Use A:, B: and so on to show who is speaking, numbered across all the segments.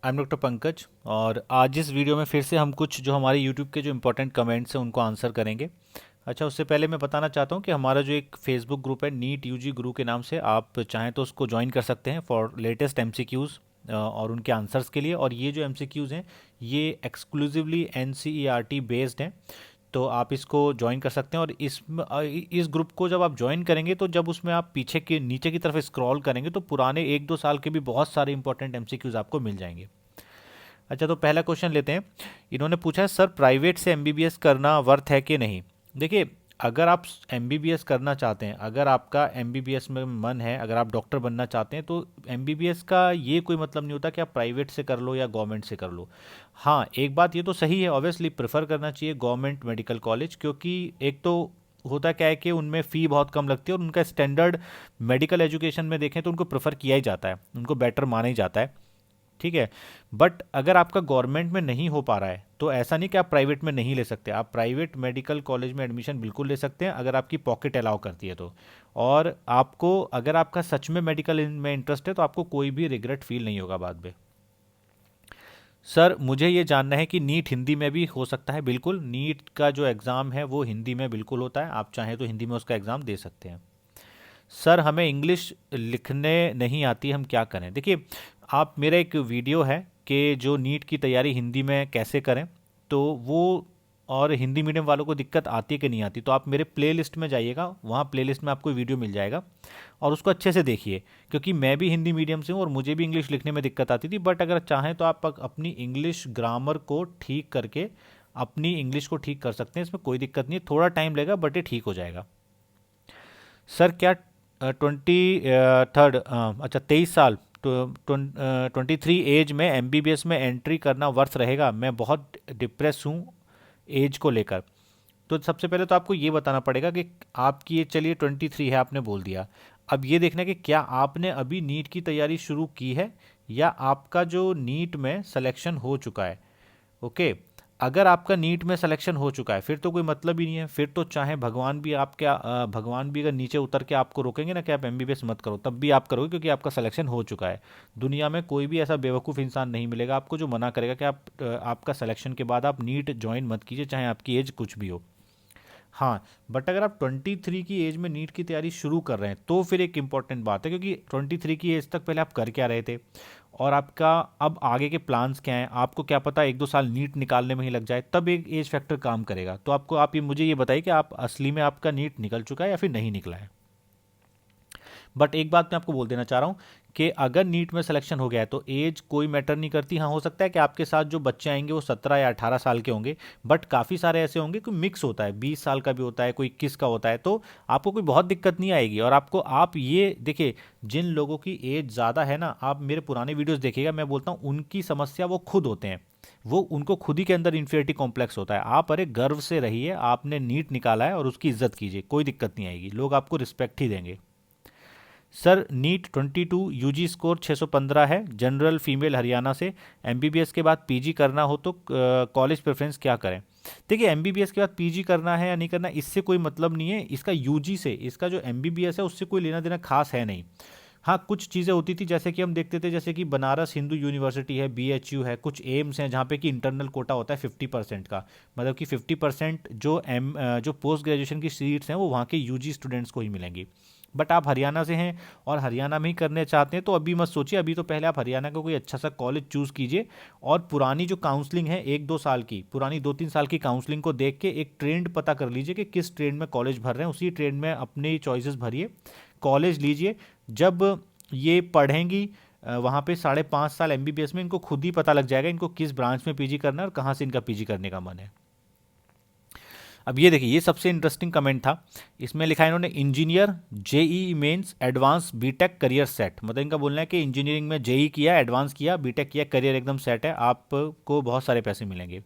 A: I am doctor Pankaj. और आज इस वीडियो में फिर से हम कुछ जो हमारे यूट्यूब के जो इम्पोर्टेंट कमेंट्स हैं उनको आंसर करेंगे। अच्छा, उससे पहले मैं बताना चाहता हूँ कि हमारा जो एक फेसबुक ग्रुप है नीट यूजी गुरु के नाम से, आप चाहें तो उसको ज्वाइन कर सकते हैं फॉर लेटेस्ट एमसीक्यूज़ और उनके आंसर्स के लिए। और ये जो एमसीक्यूज़ हैं ये एक्सक्लूसिवली एनसीईआरटी बेस्ड हैं, तो आप इसको ज्वाइन कर सकते हैं। और इस ग्रुप को जब आप ज्वाइन करेंगे तो जब उसमें आप पीछे के नीचे की तरफ स्क्रॉल करेंगे तो पुराने 1-2 साल के भी बहुत सारे इंपॉर्टेंट एमसीक्यूज आपको मिल जाएंगे। अच्छा, तो पहला क्वेश्चन लेते हैं। इन्होंने पूछा है, सर प्राइवेट से एमबीबीएस करना वर्थ है कि नहीं। देखिए, अगर आप एमबीबीएस करना चाहते हैं, अगर आपका एमबीबीएस में मन है, अगर आप डॉक्टर बनना चाहते हैं, तो एमबीबीएस का ये कोई मतलब नहीं होता कि आप प्राइवेट से कर लो या गवर्नमेंट से कर लो। हाँ, एक बात ये तो सही है, ऑब्वियसली प्रेफर करना चाहिए गवर्नमेंट मेडिकल कॉलेज, क्योंकि एक तो होता क्या है कि उनमें फ़ी बहुत कम लगती है और उनका स्टैंडर्ड मेडिकल एजुकेशन में देखें तो उनको प्रेफर किया ही जाता है, उनको बेटर माना ही जाता है। ठीक है। बट अगर आपका गवर्नमेंट में नहीं हो पा रहा है तो ऐसा नहीं कि आप प्राइवेट में नहीं ले सकते, आप प्राइवेट मेडिकल कॉलेज में एडमिशन बिल्कुल ले सकते हैं अगर आपकी पॉकेट अलाउ करती है तो। और आपको, अगर आपका सच में मेडिकल में इंटरेस्ट है तो आपको कोई भी रिग्रेट फील नहीं होगा बाद में। सर मुझे ये जानना है कि नीट हिंदी में भी हो सकता है। बिल्कुल, नीट का जो एग्ज़ाम है वो हिंदी में बिल्कुल होता है, आप चाहें तो हिंदी में उसका एग्ज़ाम दे सकते हैं। सर हमें इंग्लिश लिखने नहीं आती, हम क्या करें। देखिए, आप, मेरा एक वीडियो है कि जो नीट की तैयारी हिंदी में कैसे करें, तो वो, और हिंदी मीडियम वालों को दिक्कत आती है कि नहीं आती, तो आप मेरे प्लेलिस्ट में जाइएगा, वहाँ प्लेलिस्ट में आपको वीडियो मिल जाएगा और उसको अच्छे से देखिए। क्योंकि मैं भी हिंदी मीडियम से हूँ और मुझे भी इंग्लिश लिखने में दिक्कत आती थी, बट अगर चाहें तो आप अपनी इंग्लिश ग्रामर को ठीक करके अपनी इंग्लिश को ठीक कर सकते हैं, इसमें कोई दिक्कत नहीं है, थोड़ा टाइम लगेगा बट ये ठीक हो जाएगा। सर क्या 23 अच्छा 23 साल, 23 एज में एमबीबीएस में एंट्री करना वर्थ रहेगा। मैं बहुत डिप्रेस हूँ एज को लेकर। तो सबसे पहले तो आपको ये बताना पड़ेगा कि आपकी एज, चलिए 23 है आपने बोल दिया, अब ये देखना है कि क्या आपने अभी नीट की तैयारी शुरू की है या आपका जो नीट में सिलेक्शन हो चुका है। ओके। अगर आपका नीट में सिलेक्शन हो चुका है फिर तो कोई मतलब ही नहीं है, फिर तो चाहे भगवान भी भगवान भी अगर नीचे उतर के आपको रोकेंगे ना कि आप एमबीबीएस मत करो, तब भी आप करोगे क्योंकि आपका सिलेक्शन हो चुका है। दुनिया में कोई भी ऐसा बेवकूफ़ इंसान नहीं मिलेगा आपको जो मना करेगा कि आपका सिलेक्शन के बाद आप नीट ज्वाइन मत कीजिए, चाहे आपकी एज कुछ भी हो। हाँ, बट अगर आप 23 की एज में नीट की तैयारी शुरू कर रहे हैं तो फिर एक इम्पॉर्टेंट बात है, क्योंकि 23 की एज तक पहले आप कर क्या रहे थे और आपका अब आगे के प्लान्स क्या हैं, आपको क्या पता 1-2 साल नीट निकालने में ही लग जाए, तब एक एज फैक्टर काम करेगा। तो आपको, आप ये मुझे ये बताइए कि आप असली में आपका नीट निकल चुका है या फिर नहीं निकला है। बट एक बात मैं आपको बोल देना चाह रहा हूँ कि अगर नीट में सिलेक्शन हो गया है तो एज कोई मैटर नहीं करती। हाँ, हो सकता है कि आपके साथ जो बच्चे आएंगे वो 17 या 18 साल के होंगे, बट काफ़ी सारे ऐसे होंगे कि मिक्स होता है, 20 साल का भी होता है, कोई 21 का होता है, तो आपको कोई बहुत दिक्कत नहीं आएगी। और आपको, आप ये देखिए, जिन लोगों की एज ज़्यादा है ना, आप मेरे पुराने वीडियोज़ देखिएगा, मैं बोलता हूँ उनकी समस्या वो खुद होते हैं, वो उनको खुद ही के अंदर इन्फिनिटी कॉम्प्लेक्स होता है। आप अरे गर्व से रहिए, आपने नीट निकाला है और उसकी इज्जत कीजिए, कोई दिक्कत नहीं आएगी, लोग आपको रिस्पेक्ट ही देंगे। सर नीट 22 यूजी स्कोर 615 है, जनरल फीमेल हरियाणा से, एमबीबीएस के बाद पीजी करना हो तो कॉलेज प्रेफरेंस क्या करें। देखिए, एमबीबीएस के बाद पीजी करना है या नहीं करना इससे कोई मतलब नहीं है, इसका यूजी से, इसका जो एमबीबीएस है उससे कोई लेना देना खास है नहीं। हाँ, कुछ चीज़ें होती थी जैसे कि हम देखते थे, जैसे कि बनारस हिंदू यूनिवर्सिटी है, बीएचयू है, कुछ एम्स हैं जहाँ पे कि इंटरनल कोटा होता है 50% का, मतलब कि 50% जो पोस्ट ग्रेजुएशन की सीट्स हैं वो वहाँ के यूजी स्टूडेंट्स को ही मिलेंगी। बट आप हरियाणा से हैं और हरियाणा में ही करने चाहते हैं तो अभी मत सोचिए, अभी तो पहले आप हरियाणा का कोई अच्छा सा कॉलेज चूज़ कीजिए और पुरानी जो काउंसलिंग है 1-2 साल की, पुरानी 2-3 साल की काउंसलिंग को देख के एक ट्रेंड पता कर लीजिए कि किस ट्रेंड में कॉलेज भर रहे हैं, उसी ट्रेंड में अपनी चॉइसेस भरिए, कॉलेज लीजिए। जब ये पढ़ेंगी वहाँ पे 5.5 साल एमबीबीएस में, इनको खुद ही पता लग जाएगा इनको किस ब्रांच में पीजी करना है और कहाँ से इनका पीजी करने का मन है। अब ये देखिए, ये सबसे इंटरेस्टिंग कमेंट था। इसमें लिखा है इन्होंने, engineer JEE mains advance BTech career set, मतलब इनका बोलना है कि इंजीनियरिंग में जेई किया, एडवांस किया, बीटेक किया, करियर एकदम सेट है, आपको बहुत सारे पैसे मिलेंगे।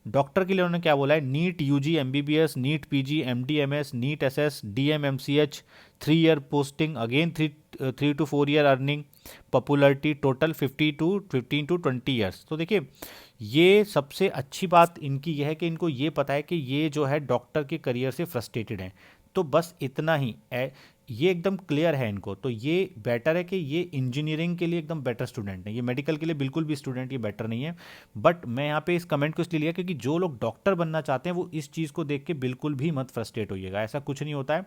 A: डॉक्टर के लिए उन्होंने क्या बोला है, NEET UG MBBS, NEET PG, MD MS, NEET SS, DM MCh, 3 year posting, again 3 to 4 year earning, popularity total 15 to 20 years. तो देखिए, ये सबसे अच्छी बात इनकी यह है कि इनको ये पता है कि ये जो है डॉक्टर के करियर से फ्रस्ट्रेटेड हैं, तो बस इतना ही ये एकदम क्लियर है इनको, तो ये बेटर है कि ये इंजीनियरिंग के लिए एकदम बेटर स्टूडेंट है, ये मेडिकल के लिए बिल्कुल भी स्टूडेंट ये बेटर नहीं है। बट मैं यहाँ पे इस कमेंट को इसलिए लिया क्योंकि जो लोग डॉक्टर बनना चाहते हैं वो इस चीज़ को देख के बिल्कुल भी मत फ्रस्ट्रेट होइएगा, ऐसा कुछ नहीं होता है।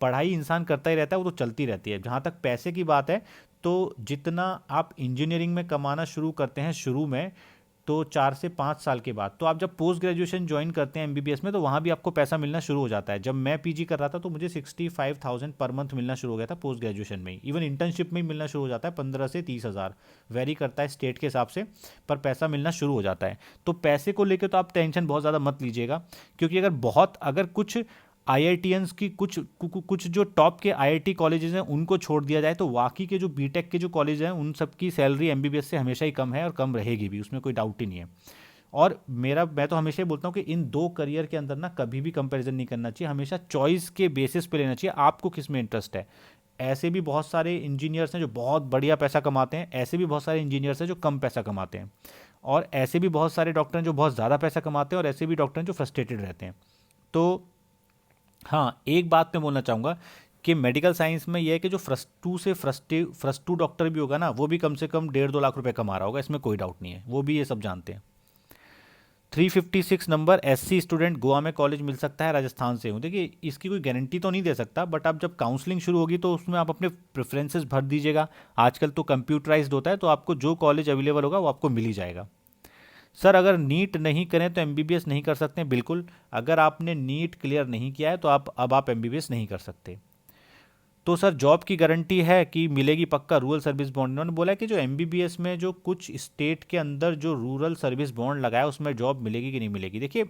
A: पढ़ाई इंसान करता ही रहता है, वो तो चलती रहती है। जहाँ तक पैसे की बात है, तो जितना आप इंजीनियरिंग में कमाना शुरू करते हैं शुरू में, तो 4 से 5 साल के बाद, तो आप जब पोस्ट ग्रेजुएशन ज्वाइन करते हैं एमबीबीएस में, तो वहाँ भी आपको पैसा मिलना शुरू हो जाता है। जब मैं पीजी कर रहा था तो मुझे 65,000 पर मंथ मिलना शुरू हो गया था पोस्ट ग्रेजुएशन में ही। इवन इंटर्नशिप में ही मिलना शुरू हो जाता है 15 से 30 हज़ार, वेरी करता है स्टेट के हिसाब से, पर पैसा मिलना शुरू हो जाता है। तो पैसे को लेकर तो आप टेंशन बहुत ज़्यादा मत लीजिएगा, क्योंकि अगर कुछ आईआईटीएंस की कुछ जो टॉप के आईआईटी कॉलेजेस हैं उनको छोड़ दिया जाए, तो बाकी के जो बीटेक के जो कॉलेज हैं उन सब की सैलरी एमबीबीएस से हमेशा ही कम है और कम रहेगी भी, उसमें कोई डाउट ही नहीं है। और मैं तो हमेशा ही बोलता हूँ कि इन दो करियर के अंदर ना कभी भी कंपैरिजन नहीं करना चाहिए, हमेशा चॉइस के बेसिस पे लेना चाहिए, आपको किस में इंटरेस्ट है। ऐसे भी बहुत सारे इंजीनियर्स हैं जो बहुत बढ़िया पैसा कमाते हैं, ऐसे भी बहुत सारे इंजीनियर्स हैं जो कम पैसा कमाते हैं, और ऐसे भी बहुत सारे डॉक्टर हैं जो बहुत ज़्यादा पैसा कमाते हैं, और ऐसे भी डॉक्टर हैं जो फ्रस्ट्रेटेड रहते हैं। तो हाँ, एक बात मैं बोलना चाहूँगा कि मेडिकल साइंस में यह है कि जो फ्रस्टू डॉक्टर भी होगा ना, वो भी कम से कम 1.5-2 लाख रुपए कमा रहा होगा, इसमें कोई डाउट नहीं है, वो भी ये सब जानते हैं। 356 नंबर, एससी स्टूडेंट गोवा में कॉलेज मिल सकता है, राजस्थान से हूँ। देखिए इसकी कोई गारंटी तो नहीं दे सकता, बट आप जब काउंसलिंग शुरू होगी तो उसमें आप अपने प्रेफरेंसेस भर दीजिएगा। आजकल तो कंप्यूटराइज्ड होता है, तो आपको जो कॉलेज अवेलेबल होगा वो आपको मिल ही जाएगा। सर अगर नीट नहीं करें तो एमबीबीएस नहीं कर सकते? बिल्कुल, अगर आपने नीट क्लियर नहीं किया है तो आप एमबीबीएस नहीं कर सकते। तो सर जॉब की गारंटी है कि मिलेगी पक्का रूरल सर्विस बॉन्ड? इन्होंने बोला है कि जो एमबीबीएस में जो कुछ स्टेट के अंदर जो रूरल सर्विस बॉन्ड लगाया उसमें जॉब मिलेगी कि नहीं मिलेगी। देखिए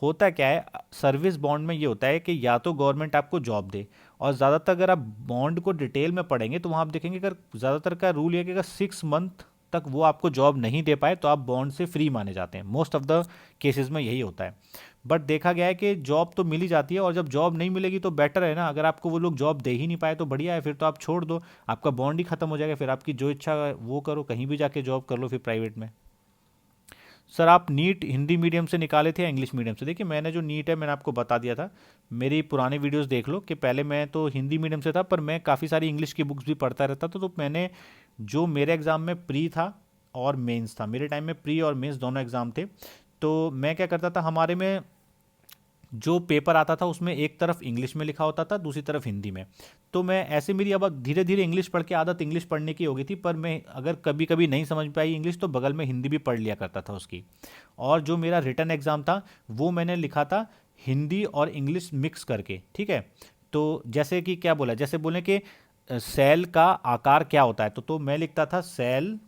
A: होता क्या है, सर्विस बॉन्ड में ये होता है कि या तो गवर्नमेंट आपको जॉब दे, और ज़्यादातर अगर आप बॉन्ड को डिटेल में पढ़ेंगे तो वहाँ आप देखेंगे अगर ज़्यादातर का रूल ये कि अगर 6 मंथ तक वो आपको जॉब नहीं दे पाए तो आप बॉन्ड से फ्री माने जाते हैं। मोस्ट ऑफ द केसेस में यही होता है। बट देखा गया है कि जॉब तो मिल ही जाती है, और जब जॉब नहीं मिलेगी तो बेटर है ना, अगर आपको वो लोग जॉब दे ही नहीं पाए तो बढ़िया है, फिर तो आप छोड़ दो, आपका बॉन्ड ही खत्म हो जाएगा, फिर आपकी जो इच्छा है वो करो, कहीं भी जाके जॉब कर लो फिर प्राइवेट में। सर आप नीट हिंदी मीडियम से निकाले थे या इंग्लिश मीडियम से? देखिए मैंने जो नीट है मैंने आपको बता दिया था, मेरी पुराने वीडियोस देख लो कि पहले मैं तो हिंदी मीडियम से था, पर मैं काफ़ी सारी इंग्लिश की बुक्स भी पढ़ता रहता था। तो मैंने जो मेरे एग्ज़ाम में प्री था और मेंस था, मेरे टाइम में प्री और मेंस दोनों एग्ज़ाम थे, तो मैं क्या करता था, हमारे में जो पेपर आता था उसमें एक तरफ इंग्लिश में लिखा होता था, दूसरी तरफ हिंदी में। तो मैं ऐसे, मेरी अब धीरे धीरे इंग्लिश पढ़ के आदत इंग्लिश पढ़ने की हो गई थी, पर मैं अगर कभी कभी नहीं समझ पाई इंग्लिश तो बगल में हिंदी भी पढ़ लिया करता था उसकी। और जो मेरा रिटन एग्ज़ाम था वो मैंने लिखा था हिंदी और इंग्लिश मिक्स करके, ठीक है। तो जैसे कि क्या बोला, जैसे बोले कि सेल का आकार क्या होता है, तो मैं लिखता था सेल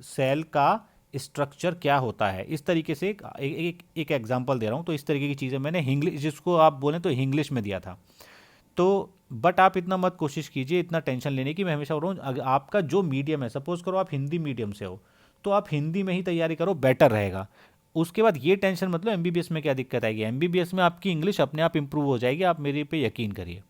A: सेल का स्ट्रक्चर क्या होता है, इस तरीके से एक एग्जांपल दे रहा हूँ। तो इस तरीके की चीज़ें मैंने इंग्लिश, जिसको आप बोलें तो इंग्लिश में दिया था। तो बट आप इतना मत कोशिश कीजिए, इतना टेंशन लेने की। मैं हमेशा बोल रहा हूँ आपका जो मीडियम है, सपोज करो आप हिंदी मीडियम से हो तो आप हिंदी में ही तैयारी करो, बेटर रहेगा। उसके बाद ये टेंशन मतलब एमबीबीएस में क्या दिक्कत आएगी, एमबीबीएस में आपकी इंग्लिश अपने आप इंप्रूव हो जाएगी, आप मेरे पे यकीन करिए।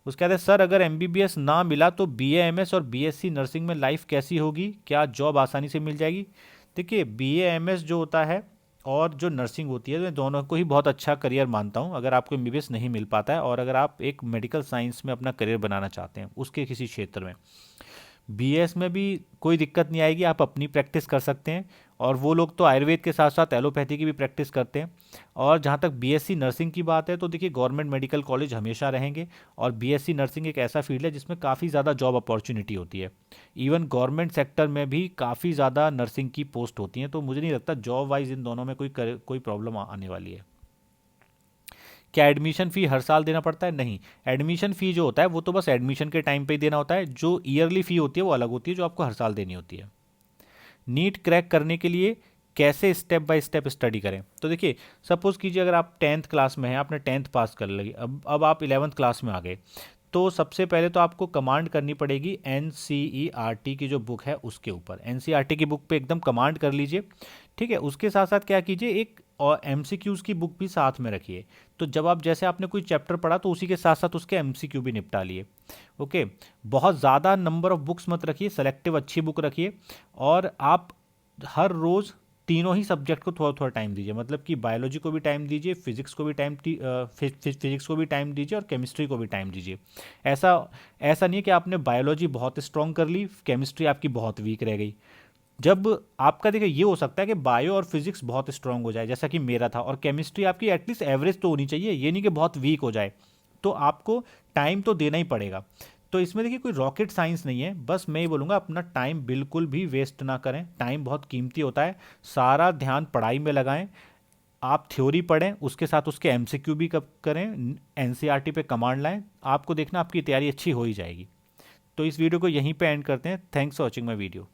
A: उसके बाद सर अगर एमबीबीएस ना मिला तो बीएएमएस और बीएससी नर्सिंग में लाइफ कैसी होगी, क्या जॉब आसानी से मिल जाएगी? देखिए बीएएमएस जो होता है और जो नर्सिंग होती है, मैं दोनों को ही बहुत अच्छा करियर मानता हूँ। अगर आपको एमबीबीएस नहीं मिल पाता है और अगर आप एक मेडिकल साइंस में अपना करियर बनाना चाहते हैं उसके किसी क्षेत्र में, बीएस में भी कोई दिक्कत नहीं आएगी, आप अपनी प्रैक्टिस कर सकते हैं। और वो लोग तो आयुर्वेद के साथ साथ एलोपैथी की भी प्रैक्टिस करते हैं। और जहाँ तक बीएससी नर्सिंग की बात है तो देखिए गवर्नमेंट मेडिकल कॉलेज हमेशा रहेंगे, और बीएससी नर्सिंग एक ऐसा फील्ड है जिसमें काफ़ी ज़्यादा जॉब अपॉर्चुनिटी होती है। इवन गवर्नमेंट सेक्टर में भी काफ़ी ज़्यादा नर्सिंग की पोस्ट होती हैं, तो मुझे नहीं लगता जॉब वाइज इन दोनों में कोई प्रॉब्लम आने वाली है। क्या एडमिशन फ़ी हर साल देना पड़ता है? नहीं, एडमिशन फ़ी जो होता है वो तो बस एडमिशन के टाइम पे ही देना होता है। जो ईयरली फ़ी होती है वो अलग होती है, जो आपको हर साल देनी होती है। नीट क्रैक करने के लिए कैसे स्टेप बाय स्टेप स्टडी करें? तो देखिए सपोज़ कीजिए अगर आप 10th क्लास में हैं, आपने 10th पास कर ली, अब आप 11th क्लास में आ गए, तो सबसे पहले तो आपको कमांड करनी पड़ेगी एनसीईआरटी की जो बुक है उसके ऊपर। एनसीईआरटी की बुक पे एकदम कमांड कर लीजिए, ठीक है। उसके साथ साथ क्या कीजिए, एक और एमसीक्यूज़ की बुक भी साथ में रखिए। तो जब आप, जैसे आपने कोई चैप्टर पढ़ा तो उसी के साथ साथ उसके एमसीक्यू भी निपटा लिए। ओके, बहुत ज़्यादा नंबर ऑफ बुक्स मत रखिए, सेलेक्टिव अच्छी बुक रखिए। और आप हर रोज़ तीनों ही सब्जेक्ट को थोड़ा थोड़ा टाइम दीजिए, मतलब कि बायोलॉजी को भी टाइम दीजिए, फिजिक्स को भी टाइम फिजिक्स को भी टाइम दीजिए और केमिस्ट्री को भी टाइम दीजिए। ऐसा ऐसा नहीं है कि आपने बायोलॉजी बहुत स्ट्रॉन्ग कर ली, केमिस्ट्री आपकी बहुत वीक रह गई। जब आपका देखिए ये हो सकता है कि बायो और फिजिक्स बहुत स्ट्रांग हो जाए जैसा कि मेरा था, और केमिस्ट्री आपकी एटलीस्ट एवरेज तो होनी चाहिए, ये नहीं कि बहुत वीक हो जाए, तो आपको टाइम तो देना ही पड़ेगा। तो इसमें देखिए कोई रॉकेट साइंस नहीं है, बस मैं ही बोलूँगा अपना टाइम बिल्कुल भी वेस्ट ना करें, टाइम बहुत कीमती होता है, सारा ध्यान पढ़ाई में लगाएं। आप थ्योरी पढ़ें, उसके साथ उसके एमसीक्यू भी करें, एनसीईआरटी पे कमांड लाएं, आपको देखना आपकी तैयारी अच्छी हो ही जाएगी। तो इस वीडियो को यहीं पे एंड करते हैं। Thanks for watching my video.